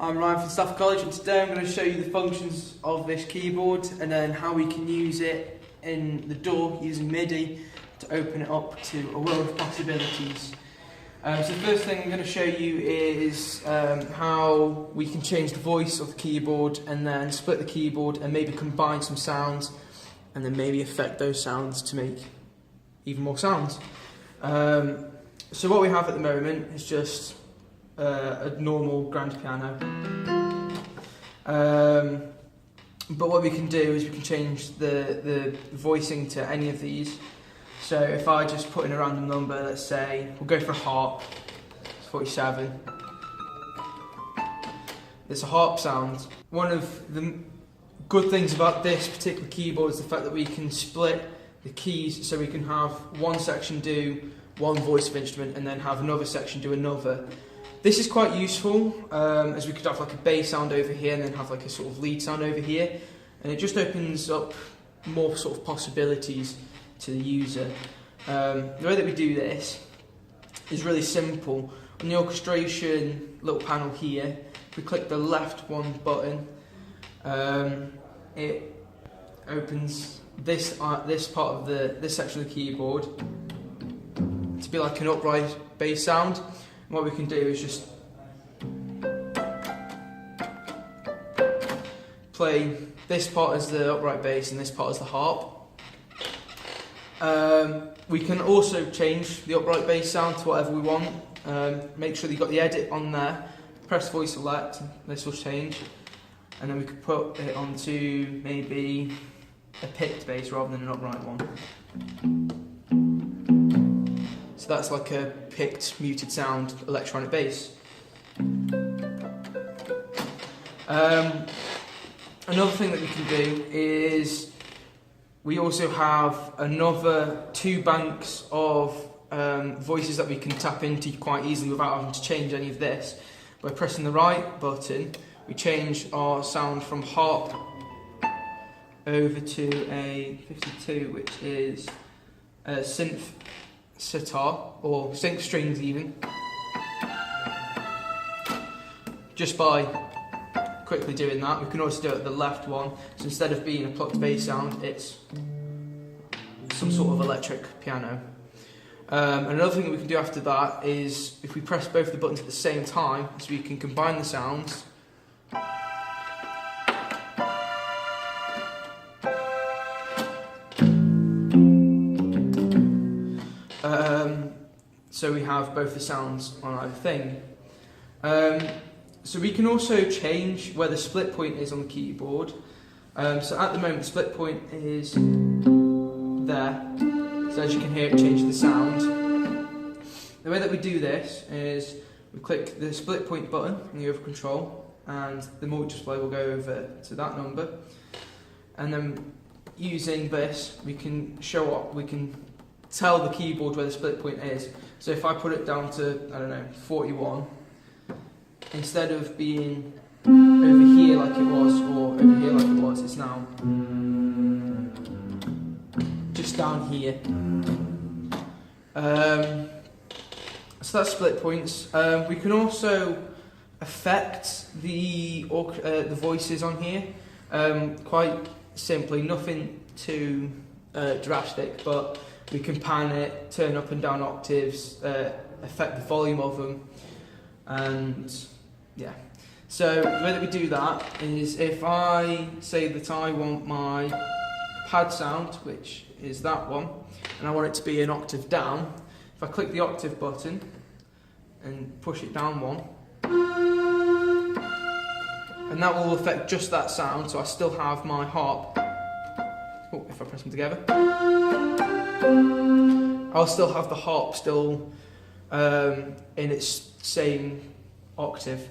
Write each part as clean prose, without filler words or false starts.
I'm Ryan from Staff College, and today I'm going to show you the functions of this keyboard and then how we can use it in the DAW using MIDI to open it up to a world of possibilities. So the first thing I'm going to show you is how we can change the voice of the keyboard and then split the keyboard and maybe combine some sounds and then maybe affect those sounds to make even more sounds. So what we have at the moment is just a normal grand piano, but what we can do is we can change the voicing to any of these. So if I just put in a random number, let's say we'll go for a harp, it's 47. It's a harp sound. One of the good things about this particular keyboard is the fact that we can split the keys, so we can have one section do one voice of instrument and then have another section do another. This is quite useful, as we could have like a bass sound over here and then have like a sort of lead sound over here, and it just opens up more sort of possibilities to the user. The way that we do this is really simple. On the orchestration little panel here, if we click the left one button, it opens this part of this section of the keyboard to be like an upright bass sound. And what we can do is just play this part as the upright bass and this part as the harp. We can also change the upright bass sound to whatever we want. Make sure that you've got the edit on there. Press voice select, this will change. And then we could put it onto maybe a picked bass rather than an upright one. So that's like a picked, muted sound electronic bass. Another thing that we can do is we also have another two banks of voices that we can tap into quite easily without having to change any of this. By pressing the right button, we change our sound from harp over to a 52, which is a synth sitar, or synth strings even, just by quickly doing that. We can also do it at the left one, so instead of being a plucked bass sound, it's some sort of electric piano. Another thing that we can do after that is if we press both the buttons at the same time, so we can combine the sounds. So we have both the sounds on either thing. So we can also change where the split point is on the keyboard. So at the moment the split point is there. So as you can hear, it changes the sound. The way that we do this is we click the split point button in the over control, and the multiply will go over to that number. And then using this, we can tell the keyboard where the split point is. So if I put it down to, I don't know, 41, instead of being over here like it was, or over here like it was, it's now just down here. So that's split points. We can also affect the voices on here quite simply, nothing too drastic, but we can pan it, turn up and down octaves, affect the volume of them, and yeah. So the way that we do that is if I say that I want my pad sound, which is that one, and I want it to be an octave down, if I click the octave button and push it down one, and that will affect just that sound, so I still have my harp. Oh, if I press them together, I'll still have the harp still in its same octave.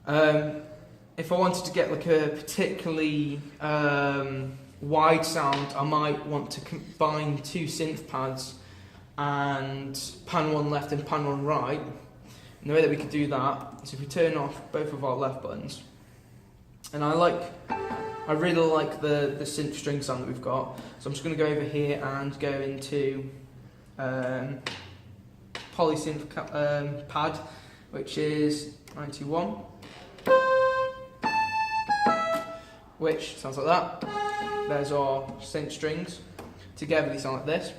If I wanted to get like a particularly wide sound, I might want to combine two synth pads and pan one left and pan one right. And the way that we could do that is if we turn off both of our left buttons, and I really like the synth string sound that we've got, so I'm just going to go over here and go into polysynth pad, which is 91. which sounds like that. There's our sync strings. Together they sound like this.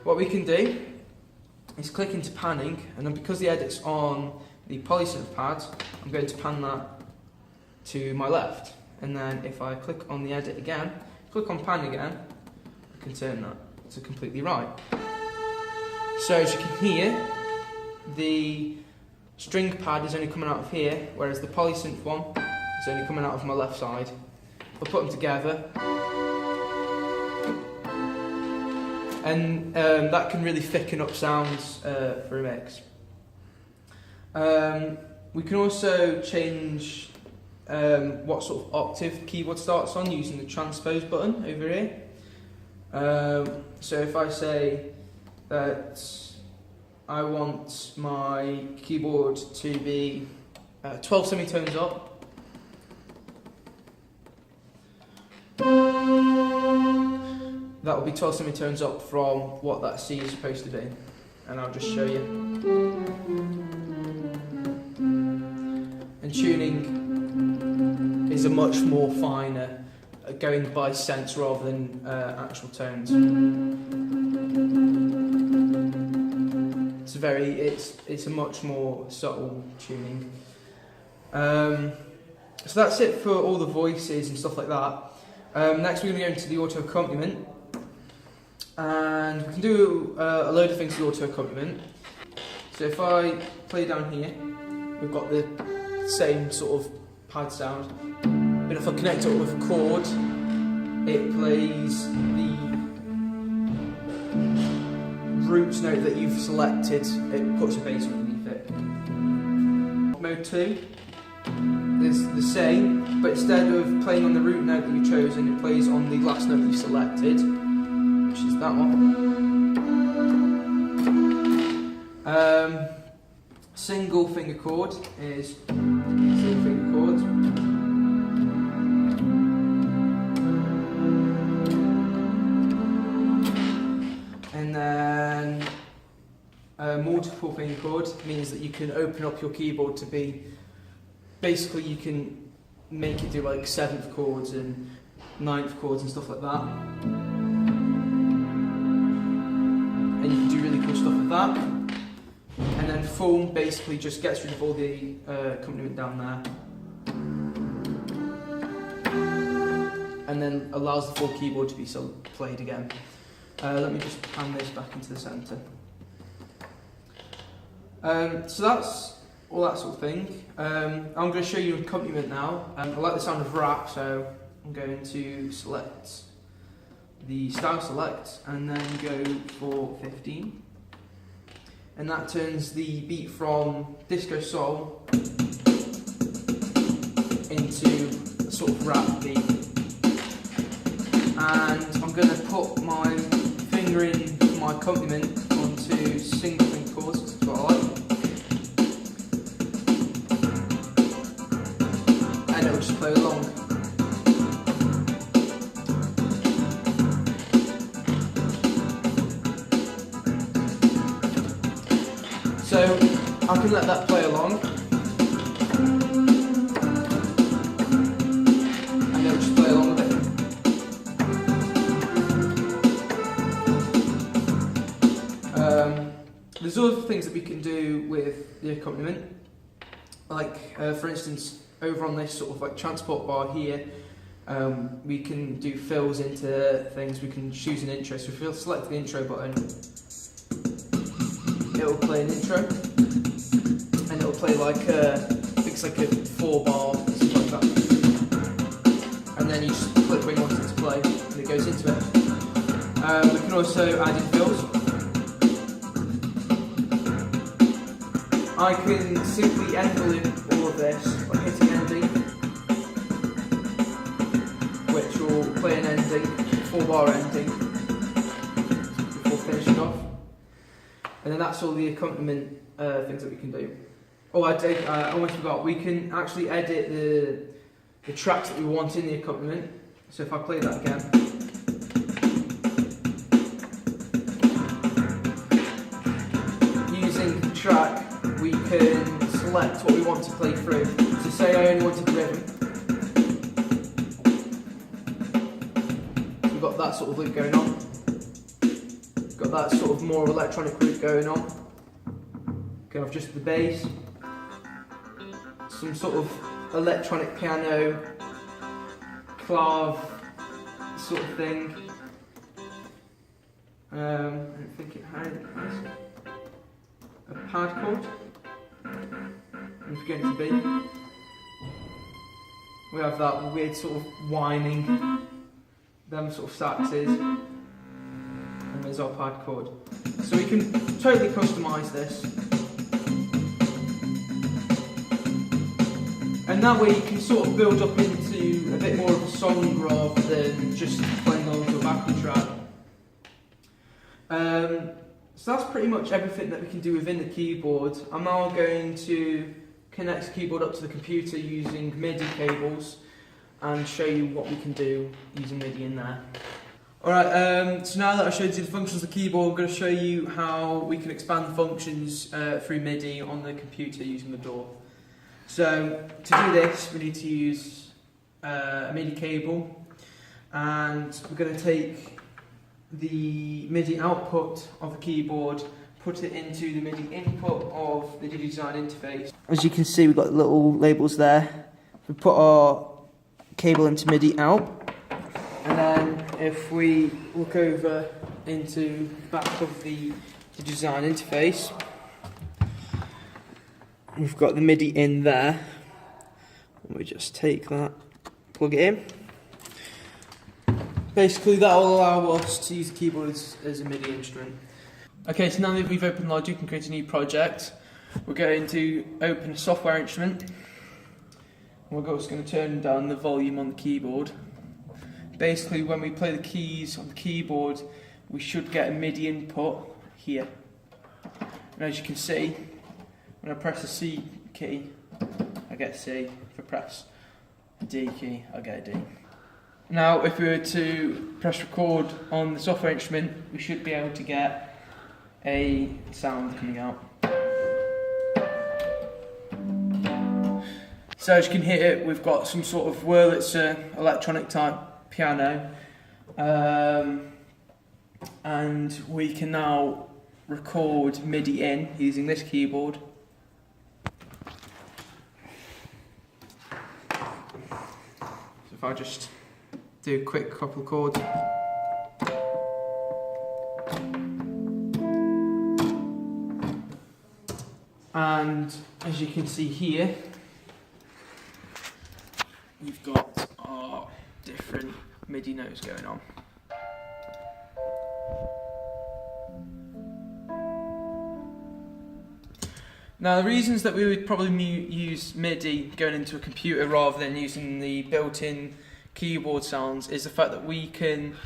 What we can do is click into panning, and then because the edit's on the polysynth pad, I'm going to pan that to my left. And then if I click on the edit again, click on pan again, I can turn that to completely right. So as you can hear, the string pad is only coming out of here, whereas the polysynth one is only coming out of my left side. I'll put them together, and that can really thicken up sounds for a mix. We can also change what sort of octave the keyboard starts on using the transpose button over here. So if I say that I want my keyboard to be 12 semitones up, that will be 12 semitones up from what that C is supposed to be, and I'll just show you. And tuning is a much more finer, going by sense rather than actual tones. It's a much more subtle tuning. So that's it for all the voices and stuff like that. Next we're going to go into the auto accompaniment, and we can do a load of things with auto accompaniment. So if I play down here, we've got the same sort of pad sound, but if I connect it with a chord, it plays the root note that you've selected, it puts a bass underneath it. Mode 2 is the same, but instead of playing on the root note that you've chosen, it plays on the last note that you've selected, which is that one. Single finger chord is single finger chord. And then multiple finger chord means that you can open up your keyboard to be, basically you can make it do like 7th chords and 9th chords and stuff like that. And you can do really cool stuff with that. And then full basically just gets rid of all the accompaniment down there. And then allows the full keyboard to be played again. Let me just pan this back into the centre. So that's all that sort of thing. I'm going to show you an accompaniment now. I like the sound of rap, so I'm going to select the style select and then go for 15. And that turns the beat from disco soul into a sort of rap beat. And I'm going to put my finger in my accompaniment onto single finger chords, because that's what I like. And it will just play along. So I can let that play along, and it'll just play along with it. There's other things that we can do with the accompaniment, like for instance over on this sort of like transport bar here, we can do fills into things. We can choose an intro, so if you select the intro button, it will play an intro, and it will play like I think it's like a 4-bar, something like that. And then you just click where you want it to play, and it goes into it. We can also add in fills. I can simply end all of this by hitting ending, which will play an ending, 4-bar ending, before finishing off. And then that's all the accompaniment things that we can do. Oh, I almost forgot. We can actually edit the tracks that we want in the accompaniment. So if I play that again, using the track, we can select what we want to play through. So say I only wanted the rhythm, that sort of loop going on. Got that sort of more electronic loop going on. Go off just the bass. Some sort of electronic piano, clav sort of thing. I don't think it has a pad chord. And if we go into B, we have that weird sort of whining, them sort of saxes, and there's our pad chord. So we can totally customise this. And that way you can sort of build up into a bit more of a song rather than just playing along to a backing track. So that's pretty much everything that we can do within the keyboard. I'm now going to connect the keyboard up to the computer using MIDI cables and show you what we can do using MIDI in there. Alright, so now that I've showed you the functions of the keyboard, I'm going to show you how we can expand the functions through MIDI on the computer using the DAW. So to do this, we need to use a MIDI cable, and we're going to take the MIDI output of the keyboard, put it into the MIDI input of the design interface. As you can see, we've got little labels there. We put our cable into MIDI out, and then if we look over into the back of the design interface, we've got the MIDI in there. And we just take that, plug it in. Basically, that will allow us to use the keyboard as a MIDI instrument. Okay, so now that we've opened Logic and created a new project, we're going to open a software instrument. And we're just going to turn down the volume on the keyboard. Basically, when we play the keys on the keyboard, we should get a MIDI input here. And as you can see, when I press the C key, I get C. If I press the D key, I get a D. Now, if we were to press record on the software instrument, we should be able to get a sound coming out. So as you can hear, we've got some sort of Wurlitzer electronic type piano, and we can now record MIDI in using this keyboard. So if I just do a quick couple of chords. And as you can see here, we've got our different MIDI notes going on. Now, the reasons that we would probably use MIDI going into a computer rather than using the built-in keyboard sounds is the fact that we can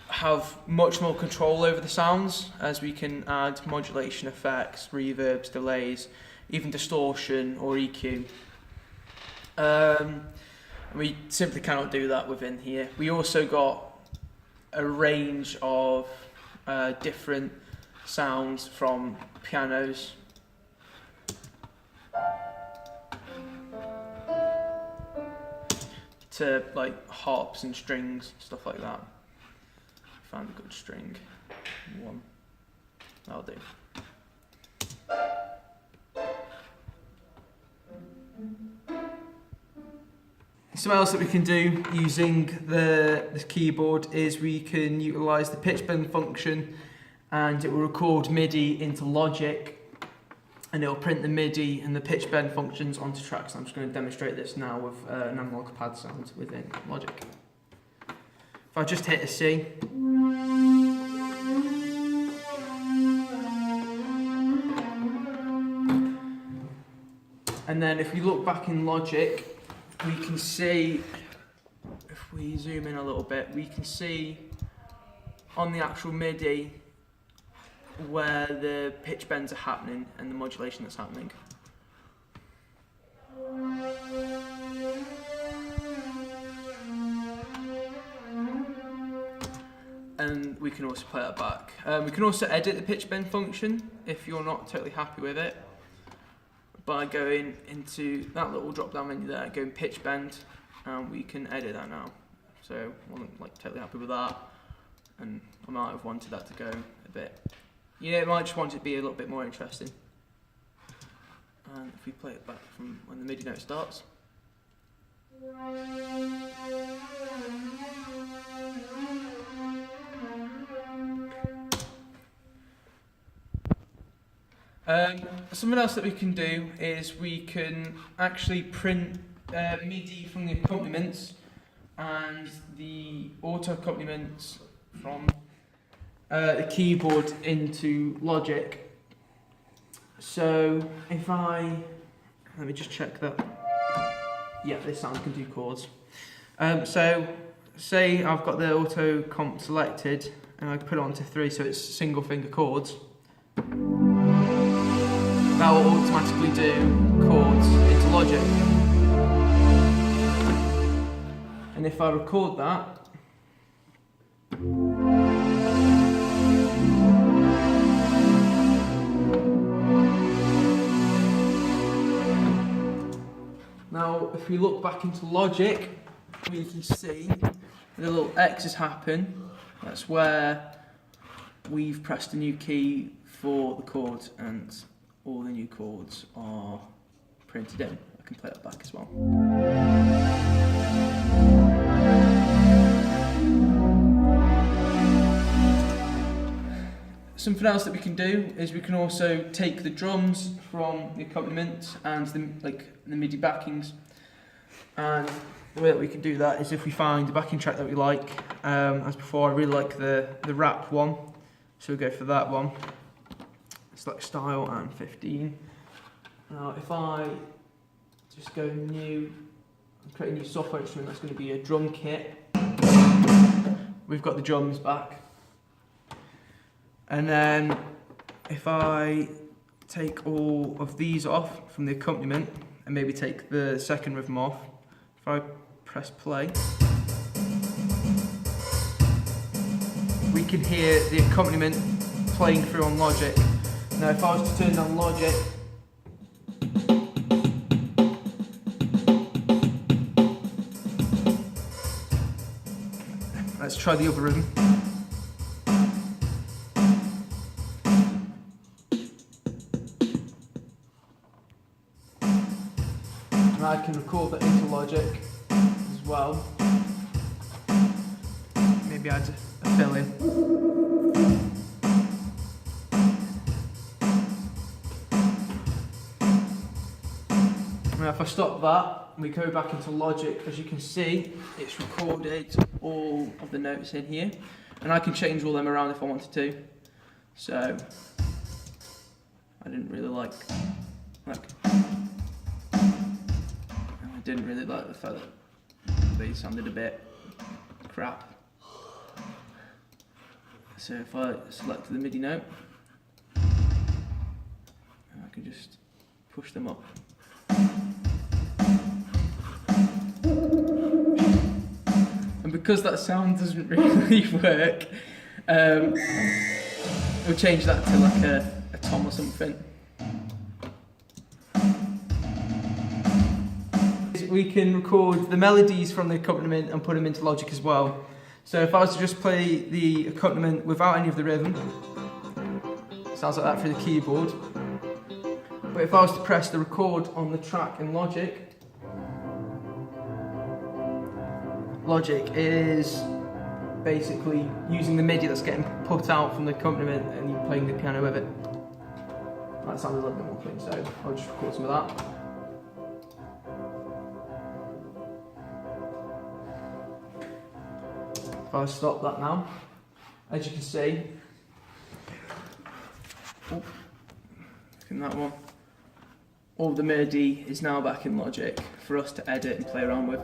have much more control over the sounds, as we can add modulation effects, reverbs, delays, even distortion or EQ. We simply cannot do that within here. We also got a range of different sounds from pianos. To like harps and strings, stuff like that. Found a good string. One. That'll do. Something else that we can do using this keyboard is we can utilise the pitch bend function, and it will record MIDI into Logic, and it will print the MIDI and the pitch bend functions onto tracks. I'm just going to demonstrate this now with an analog pad sound within Logic. If I just hit a C, and then if we look back in Logic, we can see, if we zoom in a little bit, we can see on the actual MIDI where the pitch bends are happening and the modulation that's happening. And we can also play that back. We can also edit the pitch bend function if you're not totally happy with it, by going into that little drop down menu there, going pitch bend, and we can edit that now. So I'm not like totally happy with that. and I might have wanted that to go a bit, I might just want it to be a little bit more interesting. And if we play it back from when the MIDI note starts. Something else that we can do is we can actually print MIDI from the accompaniments and the auto accompaniments from the keyboard into Logic. So if let me just check that. Yeah, this sound can do chords. So say I've got the auto comp selected and I put it onto 3, so it's single finger chords. That will automatically do chords into Logic. And if I record that, now if we look back into Logic, we can see the little X's happen. That's where we've pressed a new key for the chords, and all the new chords are printed in. I can play that back as well. Something else that we can do is we can also take the drums from the accompaniment and the MIDI backings, and the way that we can do that is if we find the backing track that we like. As before, I really like the rap one, so we'll go for that one. Select style and 15. Now if I just go new, create a new software instrument, that's going to be a drum kit. We've got the drums back. And then if I take all of these off from the accompaniment and maybe take the second rhythm off, if I press play, we can hear the accompaniment playing through on Logic. Now if I was to turn down Logic, let's try the other rhythm. And I can record that into Logic as well. Maybe add a fill in. Now if I stop that and we go back into Logic, as you can see, it's recorded all of the notes in here, and I can change all them around if I wanted to. So I didn't really like the fact that they sounded a bit crap. So if I select the MIDI note, I can just push them up. And because that sound doesn't really work, we'll change that to like a tom or something. We can record the melodies from the accompaniment and put them into Logic as well. So if I was to just play the accompaniment without any of the rhythm, it sounds like that through the keyboard. But if I was to press the record on the track in Logic, Logic is basically using the MIDI that's getting put out from the accompaniment and you playing the piano with it. That sounds a little bit more clean, so I'll just record some of that. If I stop that now, as you can see, in that one, all the MIDI is now back in Logic for us to edit and play around with.